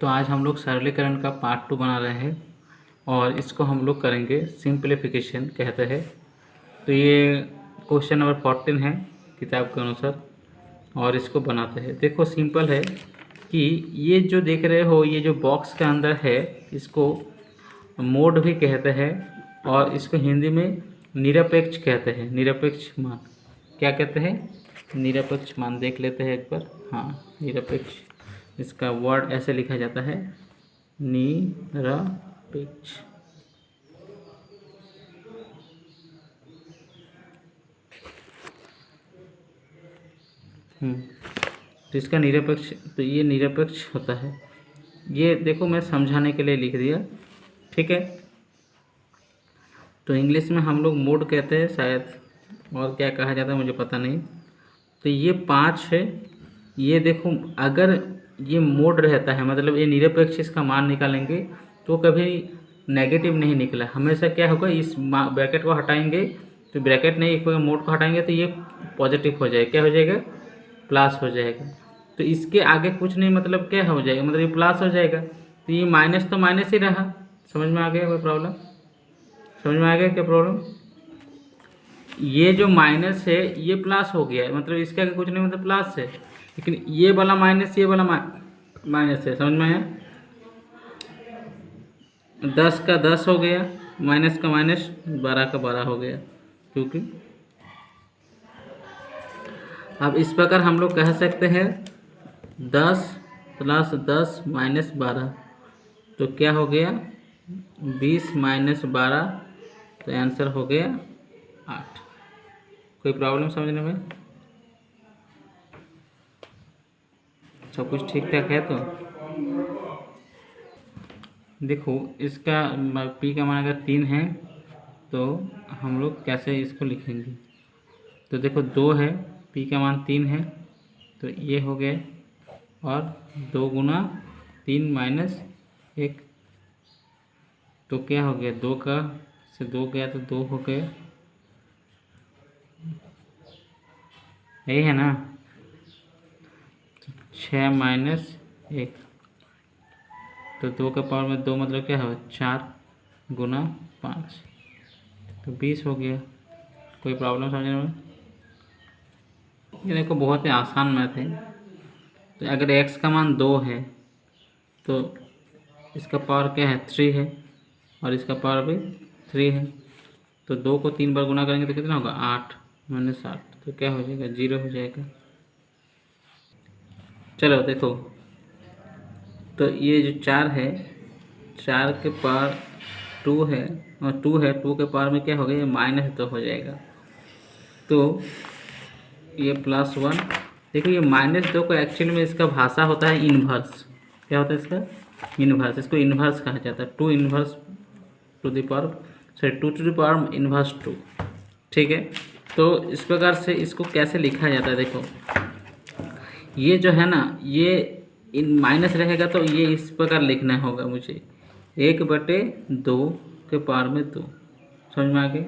तो आज हम लोग सरलीकरण का पार्ट 2 बना रहे हैं और इसको हम लोग करेंगे सिंप्लीफिकेशन कहते हैं। तो ये क्वेश्चन नंबर 14 है किताब के अनुसार और इसको बनाते हैं। देखो सिंपल है कि ये जो देख रहे हो ये जो बॉक्स के अंदर है इसको मोड भी कहते हैं और इसको हिंदी में निरपेक्ष कहते हैं। निरपेक्ष मान क्या कहते हैं? निरपेक्ष मान देख लेते हैं एक बार। हाँ, निरपेक्ष इसका वर्ड ऐसे लिखा जाता है, निरपेक्ष। तो इसका निरपेक्ष, तो ये निरपेक्ष होता है। ये देखो मैं समझाने के लिए लिख दिया, ठीक है। तो इंग्लिश में हम लोग मोड कहते हैं शायद, और क्या कहा जाता है मुझे पता नहीं। तो ये 5 है। ये देखो अगर ये मोड रहता है मतलब ये निरपेक्ष, इसका मान निकालेंगे तो कभी नेगेटिव नहीं निकला, हमेशा क्या होगा, इस ब्रैकेट को हटाएंगे तो ब्रैकेट नहीं, एक मोड को हटाएंगे तो ये पॉजिटिव हो जाएगा। क्या हो जाएगा? प्लस हो जाएगा। तो इसके आगे कुछ नहीं, मतलब क्या हो जाएगा, मतलब ये प्लस हो जाएगा। तो ये माइनस तो माइनस ही रहा। समझ में आ गया? कोई प्रॉब्लम? समझ में आ गया क्या प्रॉब्लम? ये जो माइनस है ये प्लस हो गया है, मतलब इसके आगे कुछ नहीं, मतलब प्लस है। लेकिन ये वाला माइनस, ये वाला माइनस है। समझ में आया? 10 का 10 हो गया, माइनस का माइनस, 12 का 12 हो गया। क्योंकि अब इस प्रकार हम लोग कह सकते हैं 10 + 10 - 12, तो क्या हो गया? 20 - 12, तो आंसर हो गया 8। कोई प्रॉब्लम समझने में? सब कुछ ठीक ठाक है? तो देखो इसका p का मान अगर 3 है तो हम लोग कैसे इसको लिखेंगे? तो देखो 2 है, p का मान 3 है, तो ये हो गए, और 2 × 3 - 1, तो क्या हो गया? 2 का से 2 गया तो 2 हो गए, यही है ना। 6 - 1, तो 2 के पावर में 2 मतलब क्या है? 4 × 5, तो 20 हो गया। कोई प्रॉब्लम समझने में? ये देखो बहुत ही आसान मैथ है। तो अगर x का मान 2 है तो इसका पावर क्या है? 3 है, और इसका पावर भी 3 है। तो 2 को 3 बार गुना करेंगे तो कितना होगा? 8 - 8, तो क्या हो जाएगा? 0 हो जाएगा। चलो देखो, तो ये जो 4 है, 4 के पावर 2 है, और 2 है, 2 के पावर में क्या हो गया? ये -2 हो जाएगा। तो ये +1। देखो ये -2 को एक्चुअल में इसका भाषा होता है इन्वर्स। क्या होता है इसका? इन्वर्स। इसको इन्वर्स कहा जाता है। 2 इन्वर्स टू द पावर 2 ठीक है। तो इस प्रकार से इसको कैसे लिखा जाता है? देखो ये जो है ना, ये इन माइनस रहेगा तो ये इस प्रकार लिखना होगा मुझे, 1/2 के पावर में 2। समझ में आ गया?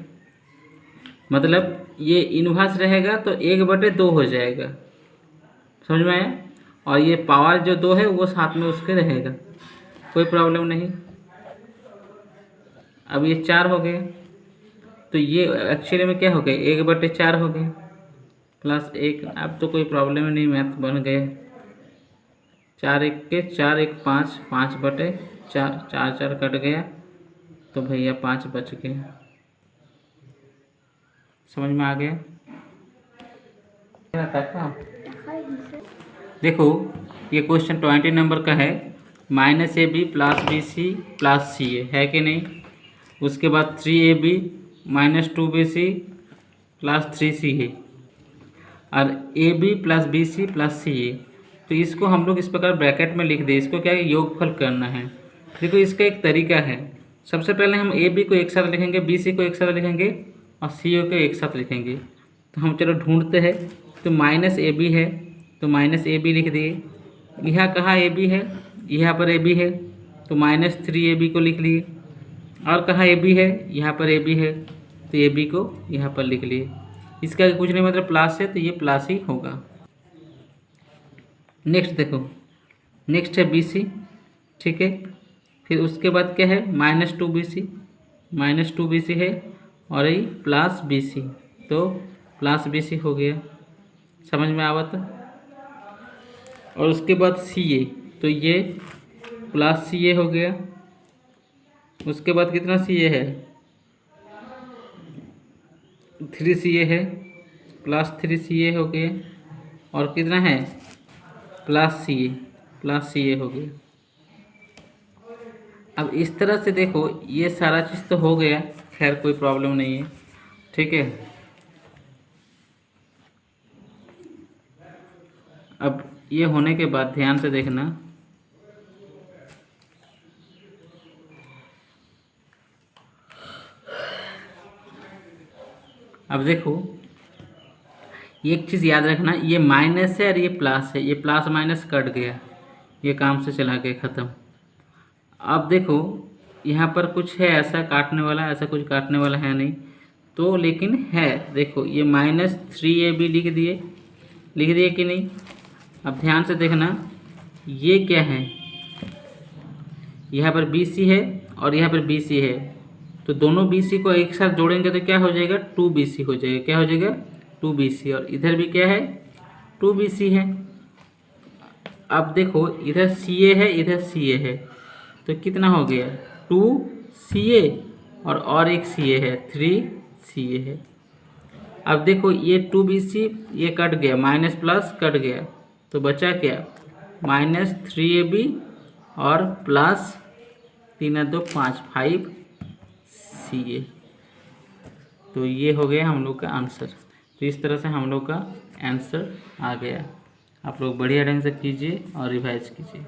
मतलब ये इन्वर्स रहेगा तो 1/2 हो जाएगा। समझ में आया? और ये पावर जो 2 है वो साथ में उसके रहेगा, कोई प्रॉब्लम नहीं। अब ये 4 हो गए, तो ये एक्चुअली में क्या हो गया? 1/4 हो गया, +1। अब तो कोई प्रॉब्लम नहीं, मैथ बन गए। 4 × 1 = 4, 1 = 5, 5/4, 4 4 कट गया, तो भैया 5 बच गया। समझ में आ गया? देखो ये क्वेश्चन 20 नंबर का है। -AB + BC + CA है कि नहीं? उसके बाद 3AB - 2BC + 3CA, और AB + BC + CA। तो इसको हम लोग इस प्रकार ब्रैकेट में लिख दें। इसको क्या है? योगफल करना है। देखो इसका एक तरीका है। सबसे पहले हम AB को एक साथ लिखेंगे, BC को एक साथ लिखेंगे, और CA को एक साथ लिखेंगे। तो हम चलो ढूंढते हैं। तो -AB है तो -AB लिख दिए। यहाँ कहाँ AB है? यहाँ पर AB है, तो -3AB को लिख लिए। और कहाँ AB है? यहाँ पर AB है, तो AB को यहाँ पर लिख लिए। इसका कुछ नहीं, मतलब प्लस है तो ये प्लस ही होगा। नेक्स्ट देखो, नेक्स्ट है BC। ठीक है। फिर उसके बाद क्या है, -2BC है और ये +BC, तो +BC हो गया, समझ में आवत। और उसके बाद CA, तो ये +CA हो गया। उसके बाद कितना CA है, 3CA है, +3CA हो गया। और कितना है, +CA हो गया। अब इस तरह से देखो, ये सारा चीज़ तो हो गया, खैर कोई प्रॉब्लम नहीं है, ठीक है। अब ये होने के बाद ध्यान से देखना, अब देखो एक चीज़ याद रखना, ये माइनस है और ये प्लस है, ये प्लस माइनस कट गया, ये काम से चला गया, ख़त्म। अब देखो यहाँ पर कुछ है ऐसा काटने वाला, ऐसा कुछ काटने वाला है नहीं, तो लेकिन है, देखो ये -3AB लिख दिए कि नहीं। अब ध्यान से देखना, ये क्या है, यहाँ पर BC है और यहाँ पर BC है, तो दोनों BC को एक साथ जोड़ेंगे तो क्या हो जाएगा, 2BC हो जाएगा। क्या हो जाएगा, 2BC। और इधर भी क्या है, 2BC है। अब देखो इधर CA है, इधर CA है, तो कितना हो गया, 2CA और एक CA है, 3CA है। अब देखो ये 2BC ये कट गया, माइनस प्लस कट गया, तो बचा क्या, -3AB और प्लस 3 2 5 5CA। तो ये हो गया हम लोग का आंसर। तो इस तरह से हम लोग का आंसर आ गया। आप लोग बढ़िया ढंग से कीजिए और रिवाइज कीजिए।